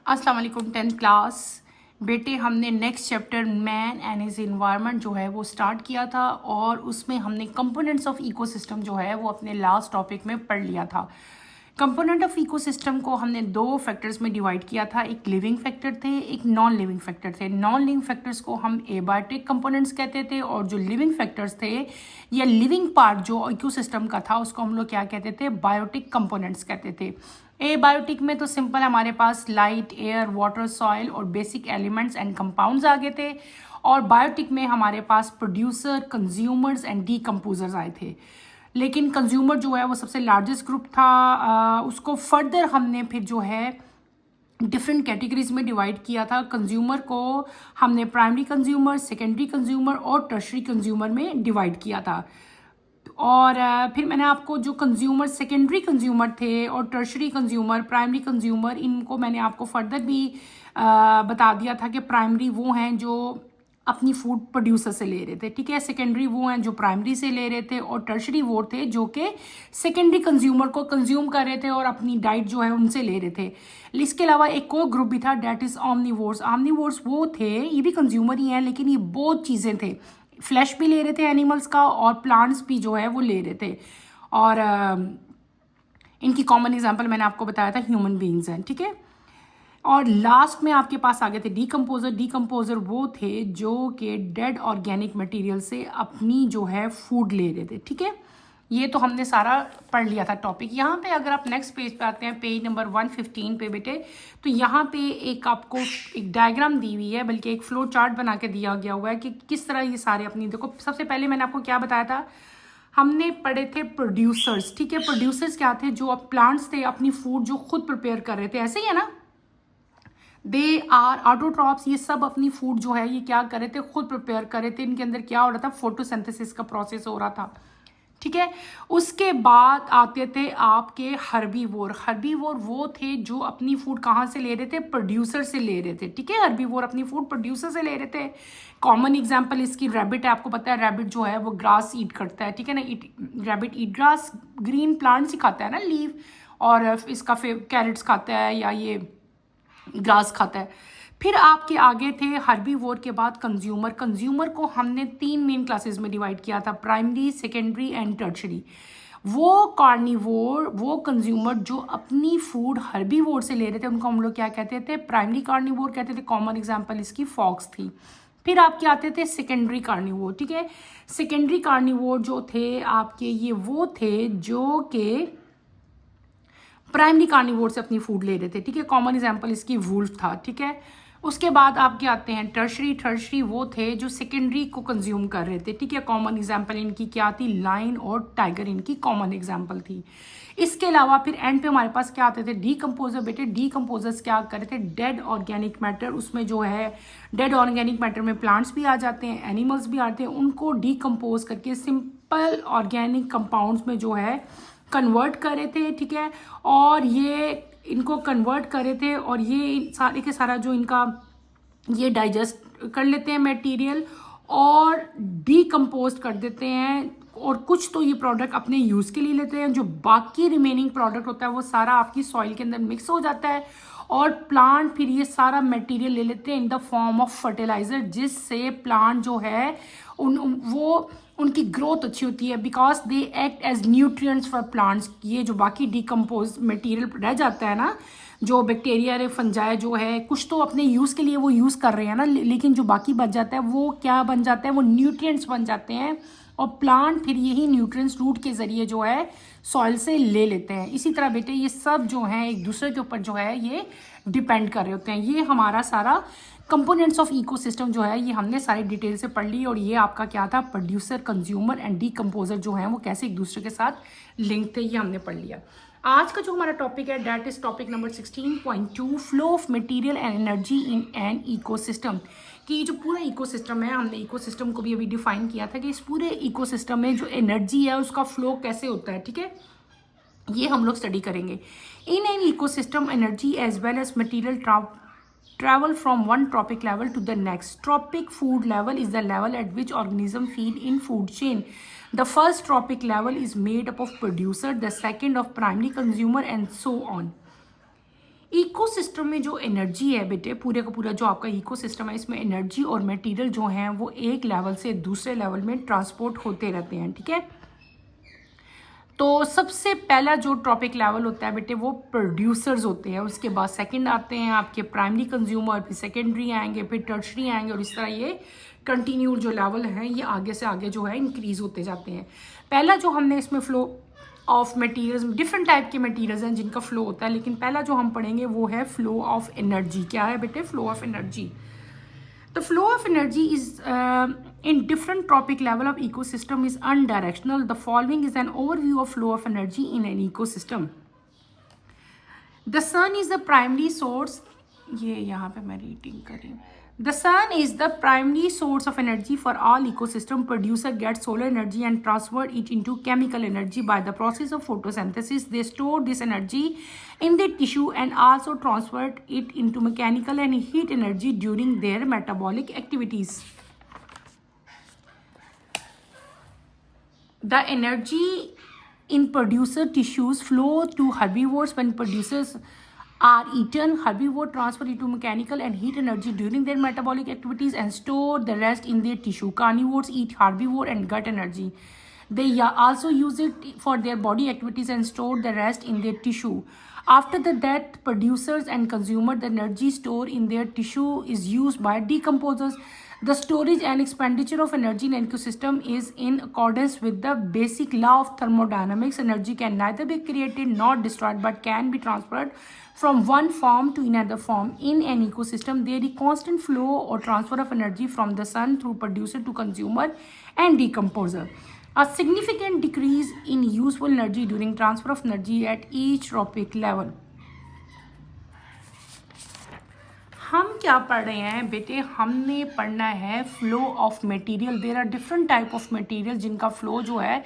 अस्सलाम वालेकुम 10th class बेटे। हमने next chapter man and his environment जो है वो स्टार्ट किया था और उसमें हमने कंपोनेंट्स ऑफ इकोसिस्टम जो है वो अपने लास्ट टॉपिक में पढ़ लिया था। कंपोनेंट ऑफ इकोसिस्टम को हमने दो फैक्टर्स में डिवाइड किया था, एक लिविंग फैक्टर थे, एक नॉन लिविंग फैक्टर थे। नॉन लिविंग फैक्टर्स को हम एबायोटिक कंपोनेंट्स कहते थे और जो लिविंग फैक्टर्स थे या लिविंग पार्ट जो इकोसिस्टम का था उसको हम लोग क्या कहते थे, बायोटिक कंपोनेंट्स कहते थे। एबायोटिक में तो सिंपल हमारे पास लाइट, एयर, वाटर, सॉइल और बेसिक एलिमेंट्स एंड कंपाउंड्स आ गए थे, और बायोटिक में हमारे पास प्रोड्यूसर, कंज्यूमर्स एंड डीकम्पोजर्स आए थे। लेकिन कंज्यूमर जो है वो सबसे लार्जेस्ट ग्रुप था। उसको फर्दर हमने फिर जो है डिफरेंट कैटेगरीज में डिवाइड किया था। कंज्यूमर को हमने प्राइमरी कंज्यूमर, सेकेंडरी कंज्यूमर और टर्शरी कंज्यूमर में डिवाइड किया था। और फिर मैंने आपको जो कंज्यूमर, सेकेंडरी कंज्यूमर थे और टर्शरी कंज्यूमर, प्राइमरी कंज्यूमर, इनको मैंने आपको फर्दर भी बता दिया था कि प्राइमरी वो हैं जो अपनी फूड प्रोड्यूसर से ले रहे थे, ठीक है। सेकेंडरी वो हैं जो प्राइमरी से ले रहे थे, और टर्शरी वो थे जो कि सेकेंडरी कंज्यूमर को कंज्यूम कर रहे थे और अपनी डाइट जो है उनसे ले रहे थे। इसके अलावा एक और ग्रुप भी था, डेट इज़ ऑमनीवोर्स। ऑमनीवोर्स वो थे, ये भी कंज्यूमर ही हैं लेकिन ये बहुत चीज़ें थे, फ्लैश भी ले रहे थे एनिमल्स का और प्लांट्स भी जो है वो ले रहे थे। और इनकी कॉमन एग्जांपल मैंने आपको बताया था ह्यूमन बीइंग्स हैं, ठीक है। और लास्ट में आपके पास आ गए थे डीकम्पोजर। डीकम्पोजर वो थे जो कि डेड ऑर्गेनिक मटेरियल से अपनी जो है फूड ले रहे थे, ठीक है। ये तो हमने सारा पढ़ लिया था टॉपिक। यहाँ पे अगर आप नेक्स्ट पेज पे आते हैं, पेज नंबर 115 पे बेटे, तो यहाँ पे एक आपको एक डायग्राम दी हुई है, बल्कि एक फ्लो चार्ट बना के दिया गया हुआ है कि किस तरह ये सारे अपनी, देखो सबसे पहले मैंने आपको क्या बताया था, हमने पढ़े थे प्रोड्यूसर्स, ठीक है। प्रोड्यूसर्स क्या थे, जो अब प्लांट्स थे अपनी फूड जो खुद प्रिपेयर कर रहे थे, ऐसे ही है ना, दे आर ऑटोट्रॉप्स। ये सब अपनी फूड जो है ये क्या कर रहे थे, खुद प्रिपेयर कर रहे थे। इनके अंदर क्या हो रहा था, फोटोसिंथेसिस का प्रोसेस हो रहा था, ठीक है। उसके बाद आते थे आपके हर्बीवोर। हर्बीवोर वो थे जो अपनी फूड कहाँ से ले रहे थे, प्रोड्यूसर से ले रहे थे, ठीक है। हर्बीवोर अपनी फूड प्रोड्यूसर से ले रहे थे। कॉमन एग्जांपल इसकी रैबिट है, आपको पता है रैबिट जो है वो ग्रास ईट करता है, ठीक है ना। रैबिट ईट ग्रास, ग्रीन प्लांट्स ही खाता है ना, लीव, और इसका कैरेट्स खाता है या ये ग्रास खाता है। फिर आपके आगे थे हर्बीवोर के बाद कंज्यूमर। कंज्यूमर को हमने 3 मेन क्लासेस में डिवाइड किया था, प्राइमरी, सेकेंडरी एंड टर्शरी। वो कार्निवोर, वो कंज्यूमर जो अपनी फूड हर्बीवोर से ले रहे थे, उनको हम लोग क्या कहते थे, प्राइमरी कार्निवोर कहते थे। कॉमन एग्जांपल इसकी फॉक्स थी। फिर आपके आते थे सेकेंडरी कार्निवोर, ठीक है। सेकेंडरी कार्निवोर जो थे आपके, ये वो थे जो कि प्राइमरी कार्निवोर से अपनी फूड ले रहे थे, ठीक है। कॉमन एग्जांपल इसकी वुल्फ था, ठीक है। उसके बाद आपके आते हैं टर्शरी। टर्शरी वो थे जो सेकेंडरी को कंज्यूम कर रहे थे, ठीक है। कॉमन एग्जांपल इनकी क्या थी, लाइन और टाइगर इनकी कॉमन एग्जांपल थी। इसके अलावा फिर एंड पे हमारे पास क्या आते थे, डीकम्पोजर। बेटे डीकम्पोजर्स क्या कर रहे थे, डेड ऑर्गेनिक मैटर, उसमें जो है डेड ऑर्गेनिक मैटर में प्लांट्स भी आ जाते हैं, एनिमल्स भी आते हैं, उनको डीकम्पोज करके सिंपल ऑर्गेनिक कंपाउंड्स में जो है कन्वर्ट कर रहे थे, ठीक है। और ये इनको कन्वर्ट कर रहे थे और ये सारे के सारा जो इनका ये डाइजेस्ट कर लेते हैं मटेरियल और डीकम्पोज कर देते हैं, और कुछ तो ये प्रोडक्ट अपने यूज़ के लिए लेते हैं। जो बाकी रिमेनिंग प्रोडक्ट होता है वो सारा आपकी सॉइल के अंदर मिक्स हो जाता है, और प्लांट फिर ये सारा मटेरियल ले लेते हैं in the form of fertiliser, जिससे प्लांट जो है वो उनकी ग्रोथ अच्छी होती है, because they act as nutrients for plants. ये जो बाकी डिकम्पोज मटेरियल रह जाता है ना, जो बैक्टीरिया रे फंजाई जो है, कुछ तो अपने यूज़ के लिए वो यूज़ कर रहे हैं ना, लेकिन जो बाकी बच जाता है वो क्या बन जाता है, वो न्यूट्रिएंट्स बन जाते हैं, और प्लांट फिर यही न्यूट्रिएंट्स रूट के ज़रिए जो है सॉइल से ले लेते हैं। इसी तरह बेटे ये सब जो हैं एक दूसरे के ऊपर जो है ये डिपेंड कर रहे होते हैं। ये हमारा सारा कंपोनेंट्स ऑफ इकोसिस्टम जो है ये हमने सारी डिटेल से पढ़ ली, और ये आपका क्या था, प्रोड्यूसर, कंज्यूमर एंड डीकम्पोजर जो हैं वो कैसे एक दूसरे के साथ लिंक थे, ये हमने पढ़ लिया। आज का जो हमारा टॉपिक है that is topic number 16.2, flow of material and energy in an ecosystem. कि ये जो पूरा इकोसिस्टम है, हमने इकोसिस्टम को भी अभी डिफाइन किया था कि इस पूरे इकोसिस्टम में जो एनर्जी है उसका फ्लो कैसे होता है, ठीक है। ये हम लोग स्टडी करेंगे। In an ecosystem energy as well as material travel from one trophic level to the next. Trophic food level is the level at which organisms feed in food chain. The first trophic level is made up of producer, the second of primary consumer, and so on. Ecosystem में जो energy है बेटे, पूरे का पूरा जो आपका ecosystem है, इसमें एनर्जी और मटेरियल जो हैं वो एक लेवल से दूसरे लेवल में ट्रांसपोर्ट होते रहते हैं, ठीक है। तो सबसे पहला जो ट्रॉपिक लेवल होता है बेटे वो प्रोड्यूसर्स होते हैं, उसके बाद सेकंड आते हैं आपके प्राइमरी कंज्यूमर, फिर सेकेंडरी आएंगे, फिर टर्शरी आएंगे, और इस तरह ये कंटिन्यू जो लेवल है ये आगे से आगे जो है इंक्रीज होते जाते हैं। पहला जो हमने इसमें flow of materials, different type के मटीरियल्स हैं जिनका फ्लो होता है, लेकिन पहला जो हम पढ़ेंगे वो है फ्लो ऑफ एनर्जी। क्या है बेटे? Flow of energy. The flow of energy is in different tropic level of ecosystem is unidirectional. The following is an overview of flow of energy in an ecosystem. The sun is the primary source. ये यहाँ पे मैं reading कर रही हूँ। The sun is the primary source of energy for all ecosystem. Producer gets solar energy and transfer it into chemical energy by the process of photosynthesis. They store this energy in the tissue and also transfer it into mechanical and heat energy during their metabolic activities. The energy in producer tissues flow to herbivores when producers are eaten. Herbivores transfer it to mechanical and heat energy during their metabolic activities and store the rest in their tissue. Carnivores eat herbivore and gut energy. They also use it for their body activities and store the rest in their tissue. After the death, producers and consumer, the energy stored in their tissue is used by decomposers. The storage and expenditure of energy in an ecosystem is in accordance with the basic law of thermodynamics. Energy can neither be created nor destroyed but can be transferred from one form to another form. In an ecosystem, there is constant flow or transfer of energy from the sun through producer to consumer and decomposer. A significant decrease in useful energy during transfer of energy at each tropic level. हम क्या पढ़ रहे हैं बेटे? हमने पढ़ना है flow of material. There are different type of material जिनका फ्लो जो है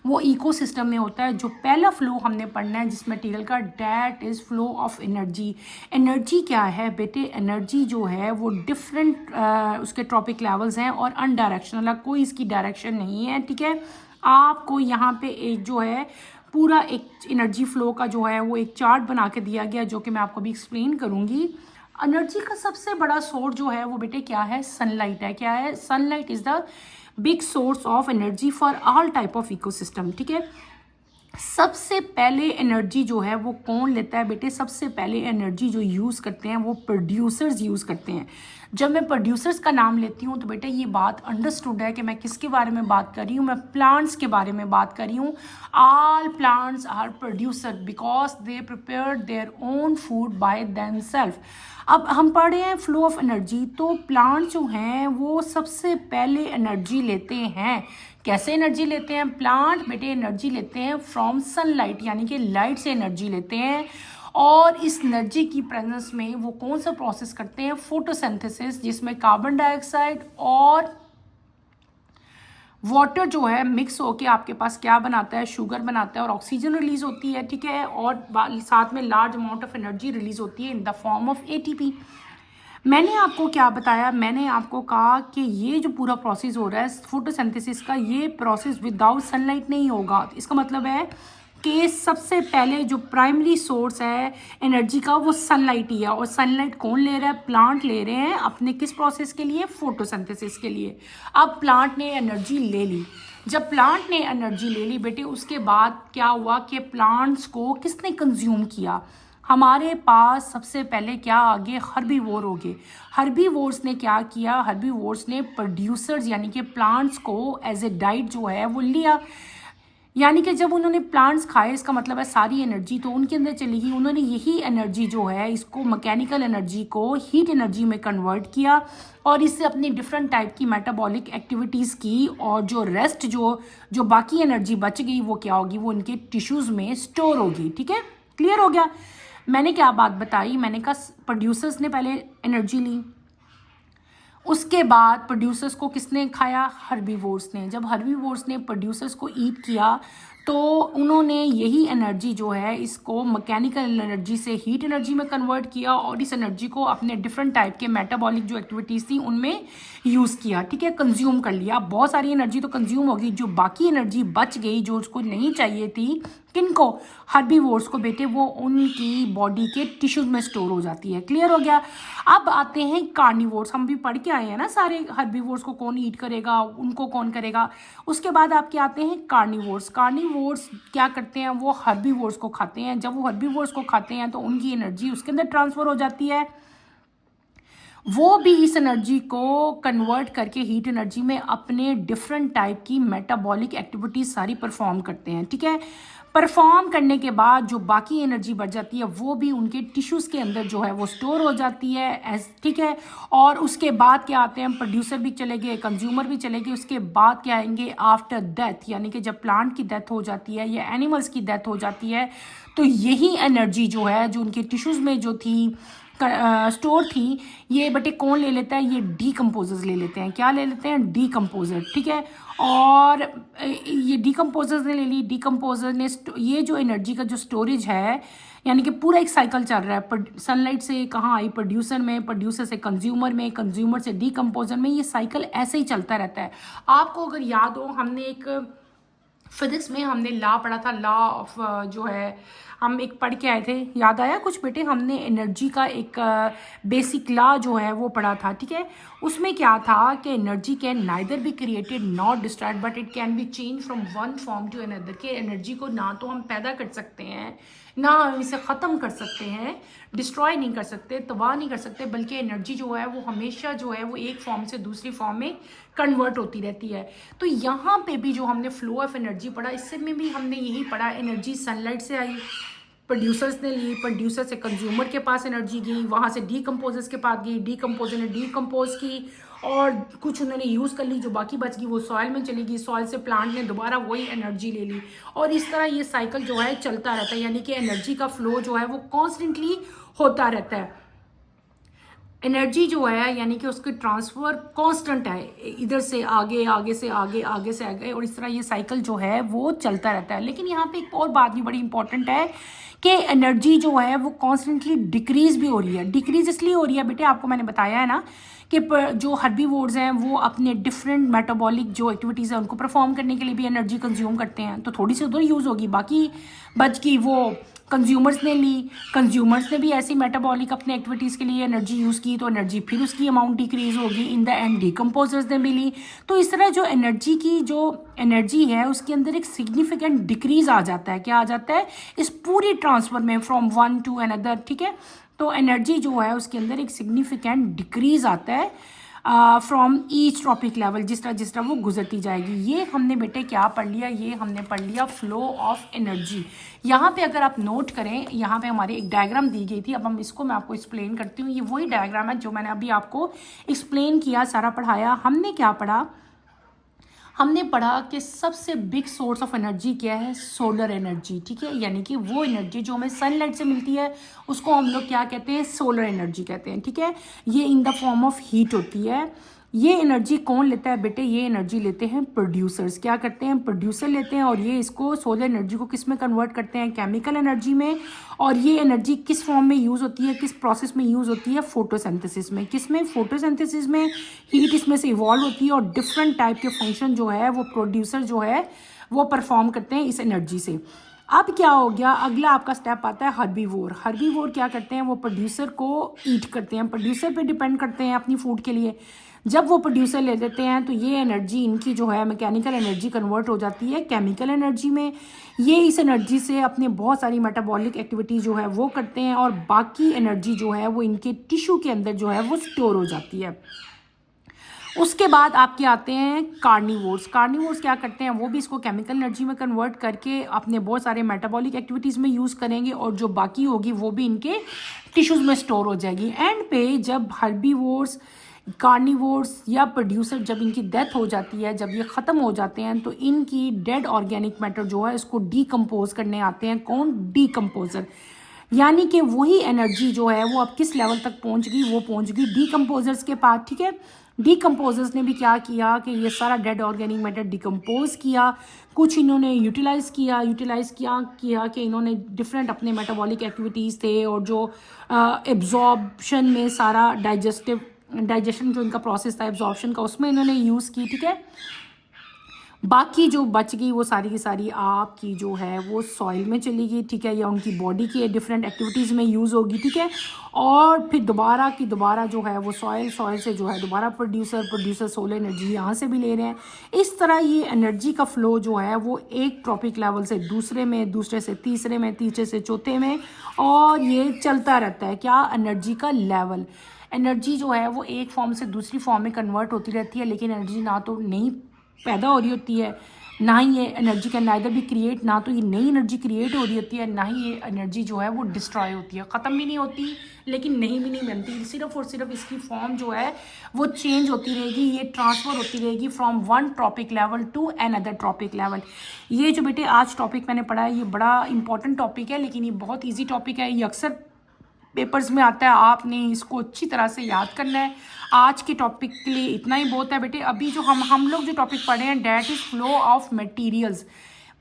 वो इकोसिस्टम में होता है। जो पहला फ्लो हमने पढ़ना है जिस मटेरियल का, that is flow of energy. Energy क्या है बेटे? एनर्जी जो है वो डिफरेंट उसके ट्रॉपिक लेवल्स हैं और अनडायरेक्शनल है, कोई इसकी डायरेक्शन नहीं है, ठीक है। आपको यहाँ पे एक जो है पूरा एक एनर्जी फ्लो का जो है वो एक चार्ट बना के दिया गया जो कि मैं आपको अभी एक्सप्लेन करूँगी। एनर्जी का सबसे बड़ा सोर्स जो है वो बेटे क्या है? सनलाइट है। क्या है? Sunlight is the big source of energy for all type of ecosystem, ठीक है। सबसे पहले एनर्जी जो है वो कौन लेता है बेटे? सबसे पहले एनर्जी जो यूज़ करते हैं वो प्रोड्यूसर्स यूज़ करते हैं। जब मैं प्रोड्यूसर्स का नाम लेती हूँ तो बेटा ये बात अंडरस्टूड है कि मैं किसके बारे में बात कर रही हूँ? मैं प्लांट्स के बारे में बात कर रही हूँ। All plants are producer because they prepare their own food by themselves. अब हम पढ़ रहे हैं फ्लो ऑफ एनर्जी, तो प्लांट जो हैं वो सबसे पहले एनर्जी लेते हैं। कैसे एनर्जी लेते हैं? प्लांट बेटे एनर्जी लेते हैं फ्रॉम सनलाइट, यानी कि लाइट से एनर्जी लेते हैं। और इस एनर्जी की प्रेजेंस में वो कौन सा प्रोसेस करते हैं? फोटोसिंथेसिस, जिसमें कार्बन डाइऑक्साइड और वाटर जो है मिक्स होके आपके पास क्या बनाता है? शुगर बनाता है और ऑक्सीजन रिलीज होती है, ठीक है। और साथ में large amount of energy release होती है इन द फॉर्म ऑफ एटीपी। मैंने आपको क्या बताया? मैंने आपको कहा कि ये जो पूरा प्रोसेस हो रहा है फोटोसिंथेसिस का, ये प्रोसेस विदाउट सनलाइट नहीं होगा। इसका मतलब है कि सबसे पहले जो प्राइमरी सोर्स है एनर्जी का वो सनलाइट ही है। और सनलाइट कौन ले रहा है? प्लांट ले रहे हैं अपने किस प्रोसेस के लिए? फोटोसिंथेसिस के लिए। अब प्लांट ने एनर्जी ले ली। जब प्लांट ने एनर्जी ले ली बेटे, उसके बाद क्या हुआ कि प्लांट्स को किसने कंज्यूम किया? हमारे पास सबसे पहले क्या आगे? हर्बीवोर हो गए। हर्बीवोर्स ने क्या किया? हर्बीवोर्स ने प्रोड्यूसर्स यानी कि प्लांट्स को एज ए डाइट जो है वो लिया। यानी कि जब उन्होंने प्लांट्स खाए, इसका मतलब है सारी एनर्जी तो उनके अंदर चली गई। उन्होंने यही एनर्जी जो है इसको मैकेनिकल एनर्जी को हीट एनर्जी में कन्वर्ट किया और इससे अपनी डिफरेंट टाइप की मेटाबॉलिक एक्टिविटीज़ की। और जो रेस्ट जो बाकी एनर्जी बच गई वो क्या होगी? वो इनके टिश्यूज़ में स्टोर होगी, ठीक है। क्लियर हो गया? मैंने क्या बात बताई? मैंने कहा प्रोड्यूसर्स ने पहले एनर्जी ली, उसके बाद प्रोड्यूसर्स को किसने खाया? हर्बीवोर्स ने। जब हर्बीवोर्स ने प्रोड्यूसर्स को ईट किया तो उन्होंने यही एनर्जी जो है इसको मैकेनिकल एनर्जी से हीट एनर्जी में कन्वर्ट किया और इस एनर्जी को अपने डिफरेंट टाइप के मेटाबॉलिक जो एक्टिविटीज़ थी उनमें यूज़ किया, ठीक है। कंज्यूम कर लिया। बहुत सारी एनर्जी तो कंज्यूम होगी, जो बाकी एनर्जी बच गई जो उसको नहीं चाहिए थी किनको? हर्बीवोर्स को बेटे, वो उनकी बॉडी के टिश्यूज में स्टोर हो जाती है। क्लियर हो गया? अब आते हैं कार्निवोर्स। हम भी पढ़ के आए हैं ना सारे हर्बीवोर्स को कौन ईट करेगा, उनको कौन करेगा। उसके बाद आपके आते हैं कार्निवोर्स। कार्निवोर्स क्या करते हैं? वो हर्बीवोर्स को खाते हैं। जब वो हर्बीवोर्स को खाते हैं तो उनकी एनर्जी उसके अंदर ट्रांसफर हो जाती है। वो भी इस एनर्जी को कन्वर्ट करके हीट एनर्जी में अपने डिफरेंट टाइप की मेटाबॉलिक एक्टिविटीज सारी परफॉर्म करते हैं। ठीक है? परफॉर्म करने के बाद जो बाकी एनर्जी बच जाती है वो भी उनके टिश्यूज़ के अंदर जो है वो स्टोर हो जाती है। ठीक है? और उसके बाद क्या आते हैं? प्रोड्यूसर भी चले गए, कंज्यूमर भी चले गए। उसके बाद क्या आएंगे? आफ्टर डेथ, यानी कि जब प्लांट की डेथ हो जाती है या एनिमल्स की डेथ हो जाती है तो यही एनर्जी जो है जो उनके टिश्यूज़ में जो थी स्टोर थी, ये बटे कौन ले लेता है? ये डीकम्पोजर्स ले लेते हैं। क्या ले लेते हैं? डीकम्पोजर। ठीक है? और ये डीकम्पोजर्स ने ले ली। डीकम्पोजर ने ये जो एनर्जी का जो स्टोरेज है, यानी कि पूरा एक साइकिल चल रहा है। सनलाइट से कहाँ आई? प्रोड्यूसर में, प्रोड्यूसर से कंज्यूमर में, कंज्यूमर से डीकम्पोजर में। ये साइकिल ऐसे ही चलता रहता है। आपको अगर याद हो, हमने एक फिजिक्स में हमने लॉ पढ़ा था, लॉ ऑफ जो है हम एक पढ़ के आए थे। याद आया कुछ बेटे? हमने एनर्जी का एक बेसिक लॉ जो है वो पढ़ा था। ठीक है? उसमें क्या था कि energy can neither be created not destroyed but it can be change from one form to another. कि एनर्जी को ना तो हम पैदा कर सकते हैं, ना हम इसे ख़त्म कर सकते हैं, डिस्ट्रॉय नहीं कर सकते, तबाह नहीं कर सकते, बल्कि एनर्जी जो है वो हमेशा जो है वो एक फॉर्म से दूसरी फॉर्म में कन्वर्ट होती रहती है। तो यहाँ पे भी जो हमने फ्लो ऑफ एनर्जी पढ़ा, इससे में भी हमने यही पढ़ा। एनर्जी सनलाइट से आई, प्रोड्यूसर्स ने ली, प्रोड्यूसर से कंज्यूमर के पास एनर्जी गई, वहाँ से डीकम्पोजर्स के पास गई, डीकम्पोजर ने डीकम्पोज की और कुछ उन्होंने यूज़ कर ली, जो बाकी बच गई वो सॉइल में चली गई, सॉइल से प्लांट ने दोबारा वही एनर्जी ले ली। और इस तरह ये साइकिल जो है चलता रहता है, यानी कि एनर्जी का फ्लो जो है वो कॉन्स्टेंटली होता रहता है। एनर्जी जो है यानी कि उसकी ट्रांसफ़र कांस्टेंट है, इधर से आगे, आगे से आगे, आगे से आगे, और इस तरह ये साइकिल जो है वो चलता रहता है। लेकिन यहाँ पे एक और बात भी बड़ी इंपॉर्टेंट है कि एनर्जी जो है वो कॉन्स्टेंटली डिक्रीज भी हो रही है। डिक्रीज इसलिए हो रही है बेटे, आपको मैंने बताया है ना कि जो हर्बीवोर्स हैं वो अपने डिफरेंट मेटाबॉलिक जो एक्टिविटीज़ है उनको परफॉर्म करने के लिए भी एनर्जी कंज्यूम करते हैं। तो थोड़ी सी उधर यूज़ होगी, बाकी बच गई वो कंज्यूमर्स ने ली। कंज्यूमर्स ने भी ऐसी मेटाबॉलिक अपने एक्टिविटीज़ के लिए एनर्जी यूज़ की, तो एनर्जी फिर उसकी अमाउंट डिक्रीज होगी। इन द एंड डीकम्पोजर्स ने भी ली। तो इस तरह जो एनर्जी की जो एनर्जी है उसके अंदर एक सिग्निफिकेंट डिक्रीज आ जाता है। क्या आ जाता है? इस पूरी ट्रांसफर में फ्रॉम वन टू अनदर। ठीक है? तो एनर्जी जो है उसके अंदर एक सिग्निफिकेंट डिक्रीज आता है फ्रॉम ईच ट्रॉपिक लेवल, जिस तरह वो गुजरती जाएगी। ये हमने बेटे क्या पढ़ लिया? ये हमने पढ़ लिया फ्लो ऑफ एनर्जी। यहाँ पे अगर आप नोट करें, यहाँ पे हमारी एक डायग्राम दी गई थी। अब हम इसको मैं आपको एक्सप्लेन करती हूँ। ये वही डायग्राम है जो मैंने अभी आपको एक्सप्लेन किया, सारा पढ़ाया। हमने क्या पढ़ा? हमने पढ़ा कि सबसे बिग सोर्स ऑफ एनर्जी क्या है? Solar energy. ठीक है? यानी कि वो एनर्जी जो हमें सनलाइट से मिलती है उसको हम लोग क्या कहते हैं? सोलर एनर्जी कहते हैं। ठीक है? ये इन द फॉर्म ऑफ हीट होती है। ये एनर्जी कौन लेता है बेटे? ये एनर्जी लेते हैं प्रोड्यूसर्स। क्या करते हैं? प्रोड्यूसर लेते हैं और ये इसको सोलर एनर्जी को किस में कन्वर्ट करते हैं? केमिकल एनर्जी में। और ये एनर्जी किस फॉर्म में यूज़ होती है? किस प्रोसेस में यूज़ होती है? फोटोसिंथेसिस में। किस में? फोटोसिंथेसिस में हीट इसमें से इवॉल्व होती है और डिफरेंट टाइप के फंक्शन जो है वो प्रोड्यूसर जो है वो परफॉर्म करते हैं इस एनर्जी से। अब क्या हो गया? अगला आपका स्टेप आता है हर्बीवोर। हर्बीवोर क्या करते हैं? वो प्रोड्यूसर को ईट करते हैं, प्रोड्यूसर पे डिपेंड करते हैं अपनी फूड के लिए। जब वो प्रोड्यूसर ले लेते हैं तो ये एनर्जी इनकी जो है मैकेनिकल एनर्जी कन्वर्ट हो जाती है केमिकल एनर्जी में। ये इस एनर्जी से अपने बहुत सारी मेटाबॉलिक एक्टिविटी जो है वो करते हैं और बाकी एनर्जी जो है वो इनके टिश्यू के अंदर जो है वो स्टोर हो जाती है। उसके बाद आपके आते हैं कार्निवोर्स। कार्निवोर्स क्या करते हैं? वो भी इसको केमिकल एनर्जी में कन्वर्ट करके अपने बहुत सारे मेटाबॉलिक एक्टिविटीज़ में यूज़ करेंगे और जो बाकी होगी वो भी इनके टिश्यूज़ में स्टोर हो जाएगी। एंड पे जब हर्बीवोर्स, कार्निवोर्स या प्रोड्यूसर जब इनकी डेथ हो जाती है, जब ये ख़त्म हो जाते हैं, तो इनकी डेड ऑर्गेनिक मैटर जो है इसको डीकम्पोज करने आते हैं। कौन? डीकम्पोजर। यानी कि वही एनर्जी जो है वो अब किस लेवल तक पहुंच गई? वो पहुंच गई डीकम्पोजर्स के पास। ठीक है? डीकम्पोजर्स ने भी क्या किया कि ये सारा डेड ऑर्गेनिक मैटर डिकम्पोज किया। कुछ इन्होंने यूटिलाइज़ किया कि इन्होंने डिफरेंट अपने मेटाबॉलिक एक्टिविटीज़ थे और जो एब्जॉर्बशन में सारा डाइजेशन जो इनका प्रोसेस था एब्जॉर्बशन का, उसमें इन्होंने यूज़ की। ठीक है? बाकी जो बच गई वो सारी की सारी आपकी जो है वो सॉइल में चली गई, ठीक है, या उनकी बॉडी की डिफरेंट एक्टिविटीज़ में यूज़ होगी, ठीक है। और फिर दोबारा की दोबारा जो है वो सॉइल से जो है दोबारा प्रोड्यूसर सोलर एनर्जी यहाँ से भी ले रहे हैं। इस तरह ये एनर्जी का फ्लो जो है वो एक ट्रॉपिक लेवल से दूसरे में, दूसरे से तीसरे में, तीसरे से चौथे में, और ये चलता रहता है। क्या? एनर्जी का लेवल। एनर्जी जो है वो एक फॉर्म से दूसरी फॉर्म में कन्वर्ट होती रहती है, लेकिन एनर्जी ना तो नहीं पैदा हो रही होती है, ना ही ये एनर्जी का नाइदर भी क्रिएट, ना तो ये नई एनर्जी क्रिएट हो रही होती है, ना ही ये एनर्जी जो है वो डिस्ट्रॉय होती है, ख़त्म भी नहीं होती लेकिन नहीं भी नहीं बनती। सिर्फ और सिर्फ इसकी फॉर्म जो है वो चेंज होती रहेगी, ये ट्रांसफ़र होती रहेगी from one trophic level to another trophic level. ये जो बेटे आज टॉपिक मैंने पढ़ा है ये बड़ा इंपॉर्टेंट टॉपिक है, लेकिन ये बहुत ईजी टॉपिक है, ये अक्सर पेपर्स में आता है, आपने इसको अच्छी तरह से याद करना है। आज के टॉपिक के लिए इतना ही बहुत है बेटे। अभी जो हम लोग जो टॉपिक पढ़े हैं that is flow of materials.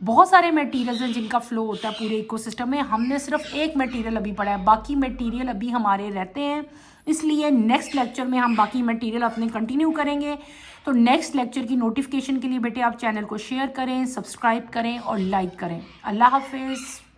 बहुत सारे मटेरियल्स हैं जिनका फ्लो होता है पूरे इकोसिस्टम में, हमने सिर्फ एक मटेरियल अभी पढ़ा है, बाकी मटेरियल अभी हमारे रहते हैं। इसलिए नेक्स्ट लेक्चर में हम बाकी मटेरियल अपने कंटिन्यू करेंगे। तो नेक्स्ट लेक्चर की नोटिफिकेशन के लिए बेटे आप चैनल को शेयर करें, सब्सक्राइब करें और लाइक करें। अल्लाह हाफिज़।